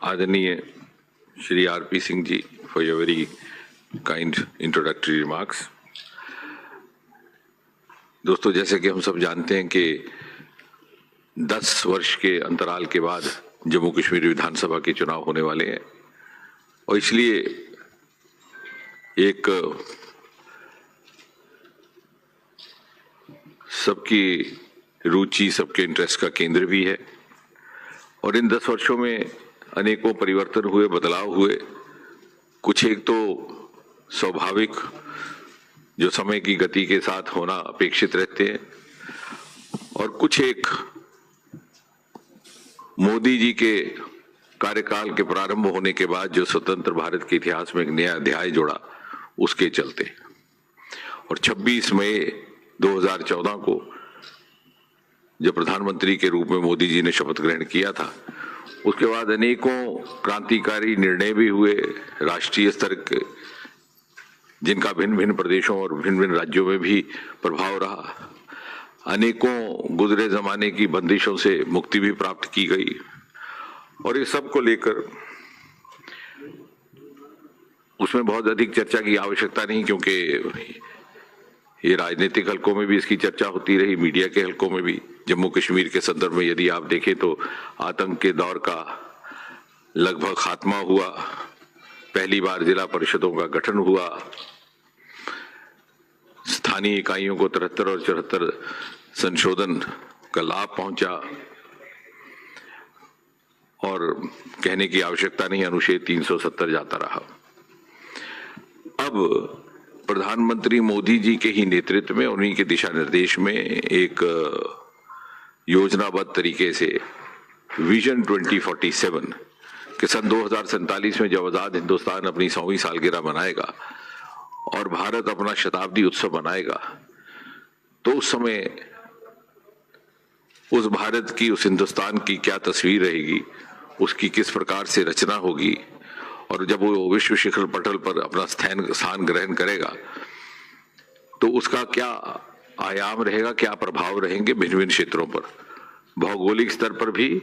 आदरणीय Shri RP Singh ji, for your very kind introductory remarks. दोस्तों, जैसे कि हम सब जानते हैं कि 10 वर्ष के अंतराल के बाद जम्मू कश्मीर विधानसभा के चुनाव होने वाले हैं और इसलिए एक सबकी रुचि, सबके इंटरेस्ट का केंद्र भी है और इन 10 वर्षों में अनेकों परिवर्तन हुए, बदलाव हुए। कुछ एक तो स्वाभाविक जो समय की गति के साथ होना अपेक्षित रहते हैं और कुछ एक मोदी जी के कार्यकाल के प्रारंभ होने के बाद जो स्वतंत्र भारत के इतिहास में एक नया अध्याय जोड़ा, उसके चलते। और 26 मई 2014 को जब प्रधानमंत्री के रूप में मोदी जी ने शपथ ग्रहण किया था, उसके बाद अनेकों क्रांतिकारी निर्णय भी हुए राष्ट्रीय स्तर के, जिनका भिन्न भिन्न प्रदेशों और भिन्न भिन्न राज्यों में भी प्रभाव रहा। अनेकों गुजरे जमाने की बंदिशों से मुक्ति भी प्राप्त की गई और इस सब को लेकर उसमें बहुत अधिक चर्चा की आवश्यकता नहीं, क्योंकि ये राजनीतिक हलकों में भी इसकी चर्चा होती रही, मीडिया के हलकों में भी। जम्मू कश्मीर के संदर्भ में यदि आप देखें तो आतंक के दौर का लगभग खात्मा हुआ, पहली बार जिला परिषदों का गठन हुआ, स्थानीय इकाइयों को 73 और 74 संशोधन का लाभ पहुंचा और कहने की आवश्यकता नहीं, अनुच्छेद 370 जाता रहा। अब प्रधानमंत्री मोदी जी के ही नेतृत्व में, उन्हीं के दिशा निर्देश में एक योजनाबद्ध तरीके से विजन 2047 के सन 2047 में जब आजाद हिंदुस्तान अपनी 100वीं सालगिरह मनाएगा और भारत अपना शताब्दी उत्सव मनाएगा, तो उस समय उस भारत की, उस हिंदुस्तान की क्या तस्वीर रहेगी, उसकी किस प्रकार से रचना होगी और जब वो विश्व शिखर पटल पर अपना स्थान ग्रहण करेगा तो उसका क्या आयाम रहेगा, क्या प्रभाव रहेंगे भिन्न भिन्न क्षेत्रों पर, भौगोलिक स्तर पर भी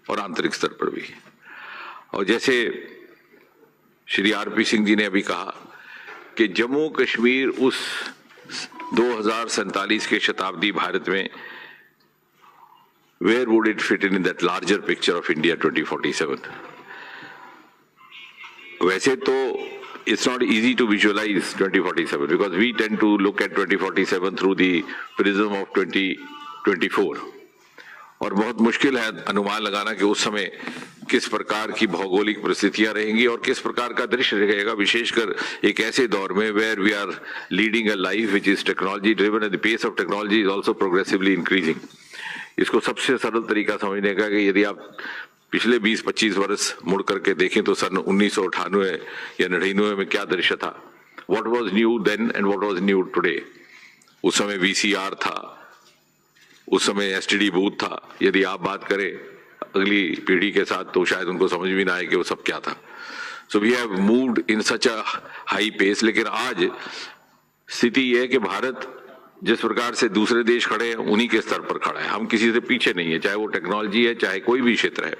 और आंतरिक स्तर पर भी। और जैसे श्री आरपी सिंह जी ने अभी कहा कि जम्मू कश्मीर उस 2047 के शताब्दी भारत में where would it fit in that larger picture of India 2047? वैसे तो it's not easy to visualize 2047 because we tend to look at 2047 through the prism of 2024 और बहुत मुश्किल है अनुमान लगाना कि उस समय किस प्रकार की भौगोलिक परिस्थितियां रहेंगी और किस प्रकार का दृश्य रहेगा, विशेषकर एक ऐसे दौर में where we are leading a life which is technology driven and the pace of technology is also progressively increasing। इसको सबसे सरल तरीका समझने का कि यदि आप पिछले 20-25 वर्ष मुड़ करके देखें तो सन 1998 या 99 में क्या दृश्य था, what was new then and what was new today. उस समय वीसीआर था, उस समय एसटीडी बूथ था। यदि आप बात करें अगली पीढ़ी के साथ तो शायद उनको समझ भी ना आए कि वो सब क्या था। So we have moved in such a high pace. लेकिन आज स्थिति यह है कि भारत जिस प्रकार से दूसरे देश खड़े हैं उन्हीं के स्तर पर खड़ा है, हम किसी से पीछे नहीं है, चाहे वो टेक्नोलॉजी है, चाहे कोई भी क्षेत्र है।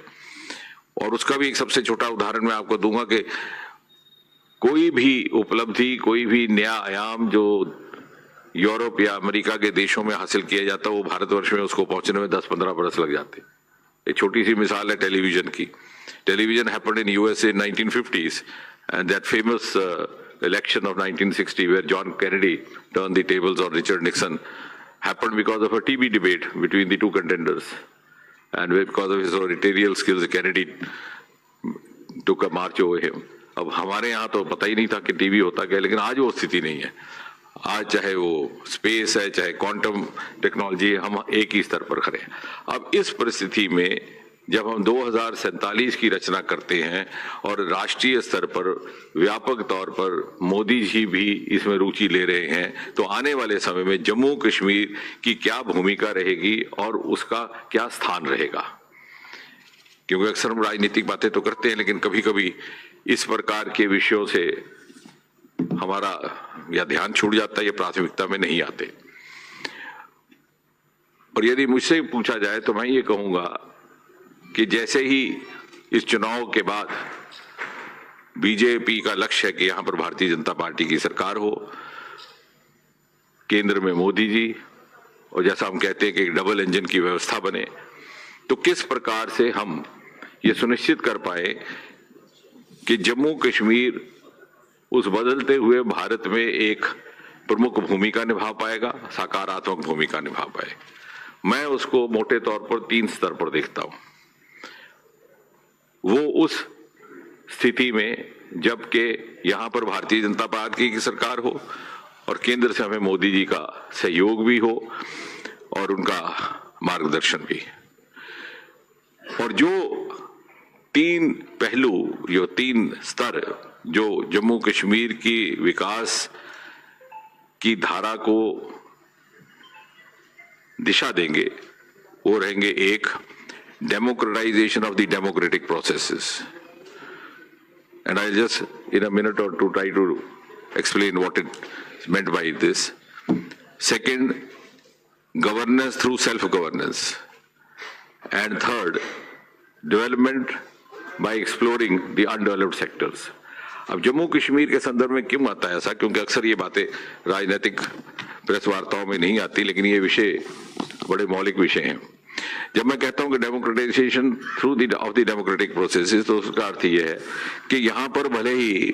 और उसका भी एक सबसे छोटा उदाहरण मैं आपको दूंगा कि कोई भी उपलब्धि, कोई भी नया आयाम जो यूरोप या अमेरिका के देशों में हासिल किया जाता है, वो भारतवर्ष में उसको पहुंचने में 10-15 बरस लग जाते। एक छोटी सी मिसाल है टेलीविजन की। Television happened in USA in 1950s and that famous election of 1960 where John Kennedy turned the tables on Richard Nixon happened because of a TV debate between the two contenders and because of his oratorial skills Kennedy took a march over him। अब हमारे यहाँ तो पता ही नहीं था कि TV होता क्या, लेकिन आज वो स्थिति नहीं है। आज चाहे वो स्पेस है, चाहे क्वांटम टेक्नोलॉजी है, हम एक ही स्तर पर खड़े हैं। अब इस परिस्थिति में जब हम 2047 की रचना करते हैं और राष्ट्रीय स्तर पर व्यापक तौर पर मोदी जी भी इसमें रुचि ले रहे हैं, तो आने वाले समय में जम्मू कश्मीर की क्या भूमिका रहेगी और उसका क्या स्थान रहेगा। क्योंकि अक्सर हम राजनीतिक बातें तो करते हैं, लेकिन कभी कभी इस प्रकार के विषयों से हमारा या ध्यान छूट जाता है या प्राथमिकता में नहीं आते। और यदि मुझसे पूछा जाए तो मैं ये कहूंगा कि जैसे ही इस चुनाव के बाद बीजेपी का लक्ष्य है कि यहां पर भारतीय जनता पार्टी की सरकार हो, केंद्र में मोदी जी, और जैसा हम कहते हैं कि एक डबल इंजन की व्यवस्था बने। तो किस प्रकार से हम ये सुनिश्चित कर पाए कि जम्मू कश्मीर उस बदलते हुए भारत में एक प्रमुख भूमिका निभा पाएगा, सकारात्मक भूमिका निभा पाए। मैं उसको मोटे तौर पर 3 स्तर पर देखता हूं। वो उस स्थिति में जबकि यहां पर भारतीय जनता पार्टी की सरकार हो और केंद्र से हमें मोदी जी का सहयोग भी हो और उनका मार्गदर्शन भी। और जो 3 पहलू, जो 3 स्तर जो जम्मू कश्मीर की विकास की धारा को दिशा देंगे, वो रहेंगे। एक, democratisation of the democratic processes, and I'll just in a minute or two try to explain what it's meant by this. Second, governance through self-governance, and third, development by exploring the undeveloped sectors. अब जम्मू कश्मीर के संदर्भ में क्यों आता है ऐसा? क्योंकि अक्सर ये बातें राजनीतिक प्रेस वार्ताओं में नहीं आती, लेकिन ये विषय बड़े मौलिक विषय हैं। जब मैं कहता हूं कि democratisation through of the democratic processes, तो उसका अर्थ यह है कि यहां पर भले ही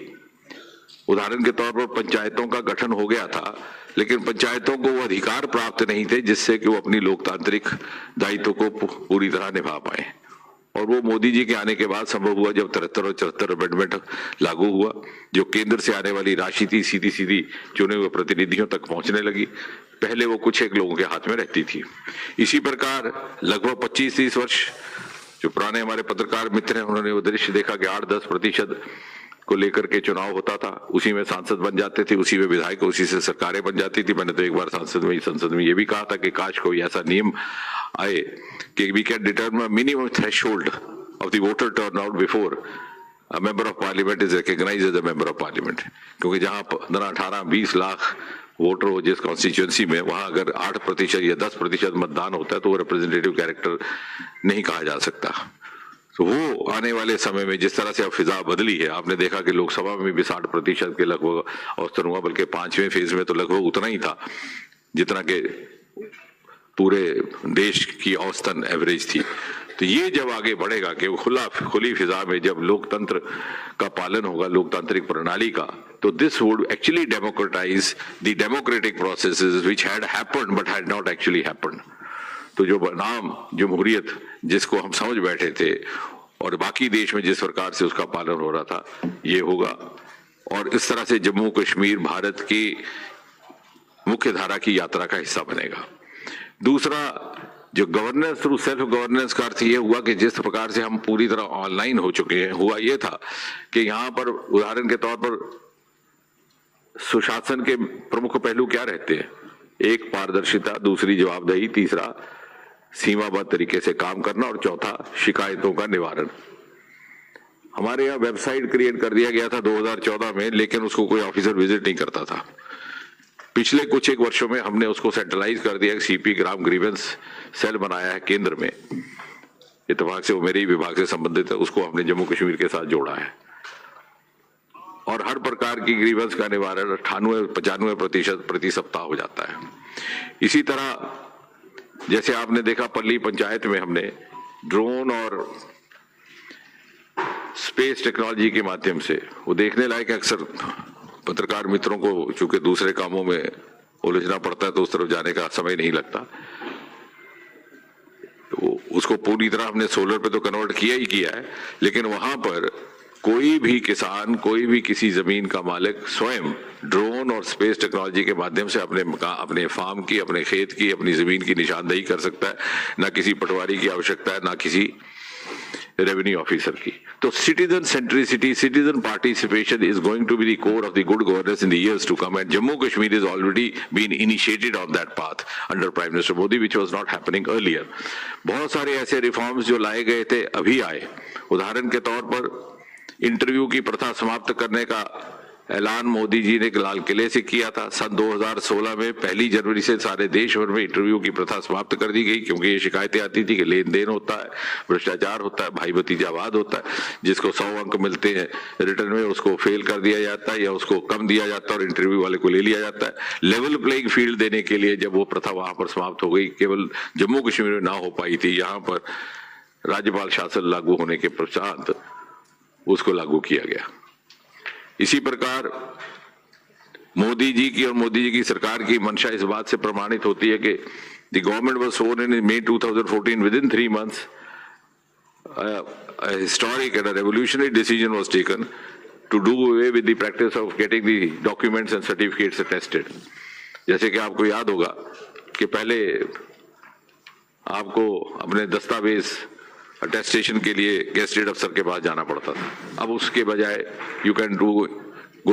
उदाहरण के तौर पर पंचायतों का गठन हो गया था, लेकिन पंचायतों को वो अधिकार प्राप्त नहीं थे जिससे कि वो अपनी लोकतांत्रिक दायित्व को पूरी तरह निभा पाए। और वो मोदी जी के आने के बाद संभव हुआ, जब 73 और 74 अमेंडमेंट लागू हुआ, जो केंद्र से आने वाली राशि थी सीधी सीधी चुने हुए प्रतिनिधियों तक पहुंचने लगी। पहले वो कुछ एक लोगों के हाथ में रहती थी। इसी प्रकार लगभग 25-30 वर्ष, जो पुराने हमारे पत्रकार मित्र हैं उन्होंने वो दृश्य देखा कि 8-10% को लेकर के चुनाव होता था, उसी में सांसद बन जाते थे, उसी में विधायक, उसी से सरकारें बन जाती थी। मैंने तो एक बार संसद में ये भी कहा था कि काश कोई ऐसा नियम आए कि we can determine minimum threshold of the voter turnout before a member of parliament is recognised as a member of parliament. क्योंकि जहां 15-18-20 लाख वोटर हो जिस कॉन्स्टिट्यूएंसी में, वहां अगर 8% या 10% मतदान होता है तो वो रिप्रेजेंटेटिव कैरेक्टर नहीं कहा जा सकता। तो वो आने वाले समय में जिस तरह से अब फिजा बदली है, आपने देखा कि लोकसभा में भी 60% के लगभग औसतन हुआ, बल्कि 5वें फेज में तो लगभग उतना ही था जितना के पूरे देश की औसतन एवरेज थी। तो ये जब आगे बढ़ेगा कि खुली फिजा में जब लोकतंत्र का पालन होगा, लोकतांत्रिक प्रणाली का, तो this would actually democratise the democratic processes which had happened but had not actually happened. तो जो नाम जमहूरियत जिसको हम समझ बैठे थे और बाकी देश में जिस प्रकार से उसका पालन हो रहा था, ये होगा। और इस तरह से जम्मू कश्मीर भारत की मुख्य धारा की यात्रा का हिस्सा बनेगा। दूसरा, जो गवर्नेंस थ्रू सेल्फ गवर्नेंस का अर्थ ये हुआ कि जिस प्रकार से हम पूरी तरह ऑनलाइन हो चुके हैं, हुआ ये था कि यहाँ पर उदाहरण के तौर पर सुशासन के प्रमुख पहलू क्या रहते हैं? एक, पारदर्शिता, दूसरी जवाबदेही, तीसरा सीमाबद्ध तरीके से काम करना, और चौथा शिकायतों का निवारण। हमारे यहाँ वेबसाइट क्रिएट कर दिया गया था 2014 में, लेकिन उसको कोई ऑफिसर विजिट नहीं करता था। पिछले कुछ एक वर्षों में हमने उसको सेंट्रलाइज कर दिया, सीपी ग्राम ग्रीवेंस सेल बनाया है केंद्र में, इत्तेफाक से वो मेरे ही विभाग से संबंधित है, उसको हमने जम्मू कश्मीर के साथ जोड़ा है। और हर प्रकार की ग्रीवेंस का निवारण 98-95% प्रति सप्ताह हो जाता है। इसी तरह जैसे आपने देखा पल्ली पंचायत में हमने ड्रोन और स्पेस टेक्नोलॉजी के माध्यम से, वो देखने लायक अक्सर पत्रकार मित्रों को चूंकि दूसरे कामों में उलझना पड़ता है तो उस तरफ जाने का समय नहीं लगता, तो उसको पूरी तरह हमने सोलर पे तो कन्वर्ट किया ही किया है। लेकिन वहां पर कोई भी किसान, कोई भी किसी जमीन का मालिक स्वयं ड्रोन और स्पेस टेक्नोलॉजी के माध्यम से अपने फार्म की, अपने खेत की, अपनी जमीन की निशानदेही कर सकता है। ना किसी पटवारी की आवश्यकता है, ना किसी रेवेन्यू ऑफिसर की। तो citizen centricity, citizen participation is going to be the core of the good governance in the years to come, and Jammu Kashmir has already been initiated on that path under Prime Minister Modi, which was not happening earlier. बहुत सारे ऐसे reforms जो लाए गए थे अभी आए। उदाहरण के तौर पर इंटरव्यू की प्रथा समाप्त करने का ऐलान मोदी जी ने लाल किले से किया था। सन 2016 में 1 जनवरी से सारे देश भर में इंटरव्यू की प्रथा समाप्त कर दी गई, क्योंकि ये शिकायतें आती थी कि लेन देन होता है, भ्रष्टाचार होता है, भाई भतीजावाद होता है, जिसको 100 अंक मिलते हैं रिटर्न में उसको फेल कर दिया जाता है या उसको कम दिया जाता है और इंटरव्यू वाले को ले लिया जाता है। लेवल प्लेइंग फील्ड देने के लिए जब वो प्रथा वहां पर समाप्त हो गई, केवल जम्मू कश्मीर में ना हो पाई थी, यहाँ पर राज्यपाल शासन लागू होने के पश्चात उसको लागू किया गया। इसी प्रकार मोदी जी की और मोदी जी की सरकार की मंशा इस बात से प्रमाणित होती है कि the government was sworn in May 2014 within 3 months. A historic and a revolutionary decision was taken to do away with the practice of getting the documents and certificates attested. जैसे कि आपको याद होगा कि पहले आपको अपने दस्तावेज अटेस्टेशन के लिए गेस्टेड अफसर के पास जाना पड़ता था, अब उसके बजाय you can go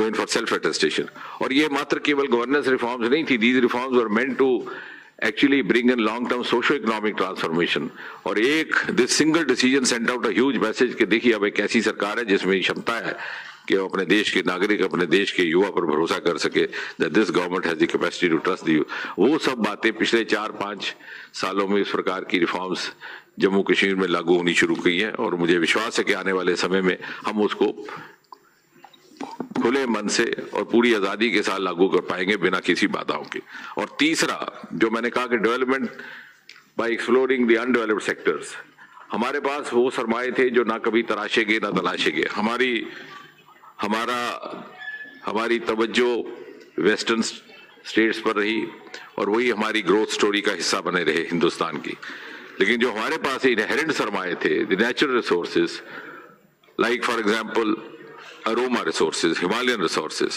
in for self attestation. और ये मात्र केवल गवर्नेंस रिफॉर्म्स नहीं थी, these reforms were meant to actually bring in long-term socio-economic transformation। और एक this single decision sent out a huge message कि देखिए अब एक ऐसी सरकार है जिसमें क्षमता है कि वो अपने देश के नागरिक, अपने देश के युवा पर भरोसा कर सके, that this government has the capacity to trust the youth। वो सब बातें पिछले 4-5 सालों में इस प्रकार की रिफॉर्म्स जम्मू कश्मीर में लागू होनी शुरू की हैं और मुझे विश्वास है कि आने वाले समय में हम उसको खुले मन से और पूरी आजादी के साथ लागू कर पाएंगे बिना किसी बाधाओं के। और तीसरा जो मैंने कहा कि development bye exploring the undeveloped sectors, हमारे पास वो सरमाए थे जो ना कभी तराशे गए ना तलाशे गए। हमारी तवज्जो वेस्टर्न स्टेट्स पर रही और वही हमारी ग्रोथ स्टोरी का हिस्सा बने रहे हिंदुस्तान की। लेकिन जो हमारे पास इनहेरेंट सरमाए थे, the natural resources like for example aroma resources, Himalayan resources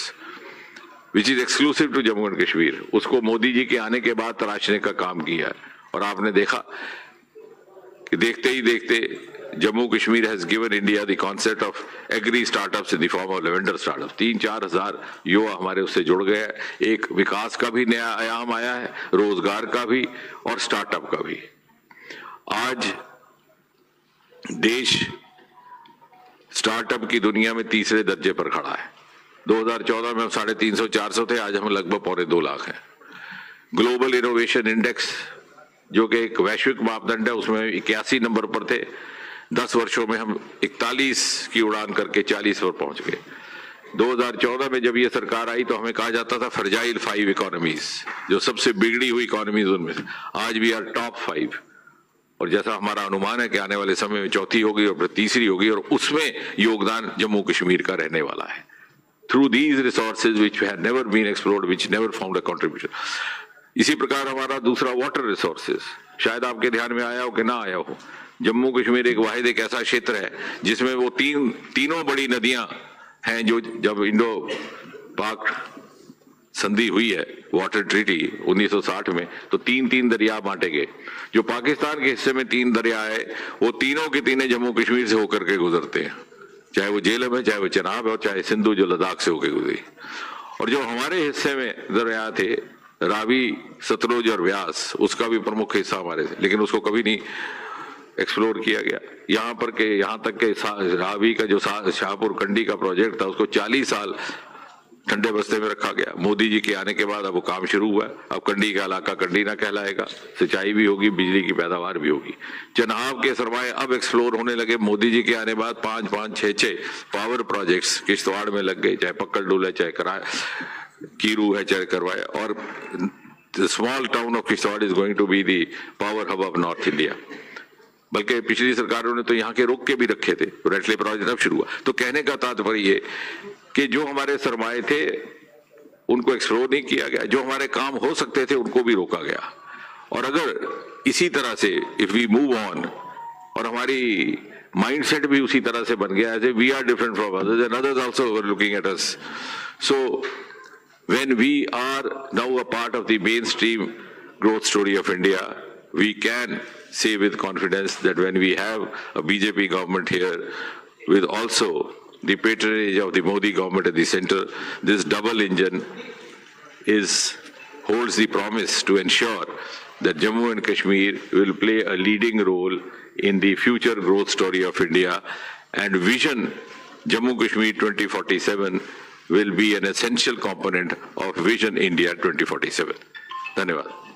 which is exclusive to Jammu and Kashmir, उसको मोदी जी के आने के बाद तराशने का काम किया है। और आपने देखा कि देखते ही देखते Jammu Kashmir has given India the concept of agri startups in the form of lavender startup. 3-4 हजार युवा हमारे उससे जुड़ गए हैं। एक विकास का भी नया आयाम आया है, रोजगार का भी और स्टार्टअप का भी। आज देश स्टार्टअप की दुनिया में तीसरे दर्जे पर खड़ा है। 2014 में हम 350-400 थे, आज हम लगभग 2.25 लाख हैं। ग्लोबल इनोवेशन इंडेक्स जो कि एक वैश्विक मापदंड है, उसमें 81 नंबर पर थे। 10 वर्षों में हम 41 की उड़ान करके 40 पर पहुंच गए। 2014 में जब ये सरकार आई तो हमें कहा जाता था फ्रजाइल 5 इकोनॉमीज, जो सबसे बिगड़ी हुई इकोनॉमीज उनमें से। आज भी आर टॉप 5 और जैसा हमारा अनुमान है कि आने वाले समय में चौथी होगी और फिर तीसरी होगी और उसमें योगदान जम्मू कश्मीर का रहने वाला है। Through these resources which have never been explored, which never found a contribution. इसी प्रकार हमारा दूसरा वाटर रिसोर्सेज, शायद आपके ध्यान में आया हो कि ना आया हो, जम्मू कश्मीर एक वाहिद एक ऐसा क्षेत्र है जिसमें वो तीनों बड़ी नदियां हैं जो जब इंडो पाक संधि हुई है, वाटर ट्रीटी 1960 में, तो 3 दरिया बांटे गए। जो पाकिस्तान के हिस्से में 3 दरिया है, वो तीनों के तीनों जम्मू कश्मीर से होकर के गुजरते हैं, चाहे वो झेलम है, चाहे वो चनाब है और चाहे सिंधु जो लद्दाख से होकर गुजरी। और जो हमारे हिस्से में दरिया थे, रावी, सतलुज और व्यास, उसका भी प्रमुख हिस्सा हमारे से, लेकिन उसको कभी नहीं एक्सप्लोर किया गया। यहाँ तक के रावी का जो शाहपुर कंडी का प्रोजेक्ट था, उसको 40 साल ठंडे बस्ते में रखा गया। मोदी जी के आने के बाद अब वो काम शुरू हुआ है। अब कंडी का इलाका कंडी ना कहलाएगा, सिंचाई भी होगी, बिजली की पैदावार भी होगी। चनाब के सरमाए अब एक्सप्लोर होने लगे। मोदी जी के आने बाद 5-5, 6-6 पावर प्रोजेक्ट्स किश्तवाड़ में लग गए, चाहे पक्कड़ डूल है, चाहे कीरू है, चाहे करवाए। और the small town of Kishtwar is going to be the power hub of North India. बल्कि पिछली सरकारों ने तो यहाँ के रोक के भी रखे थे, रेटले प्रोजेक्ट अब शुरू हुआ। तो कहने का तात्पर्य ये कि जो हमारे सरमाए थे उनको एक्सप्लोर नहीं किया गया, जो हमारे काम हो सकते थे उनको भी रोका गया। और अगर इसी तरह से इफ वी मूव ऑन और हमारी माइंडसेट भी उसी तरह से बन गया है, we are different from others and others also are looking at us. So when we are now a part of the mainstream growth story of India, we can say with confidence that when we have a BJP government here with also the patronage of the Modi government at the center, this double engine holds the promise to ensure that Jammu and Kashmir will play a leading role in the future growth story of India, and vision Jammu Kashmir 2047 will be an essential component of Vision India 2047. धन्यवाद.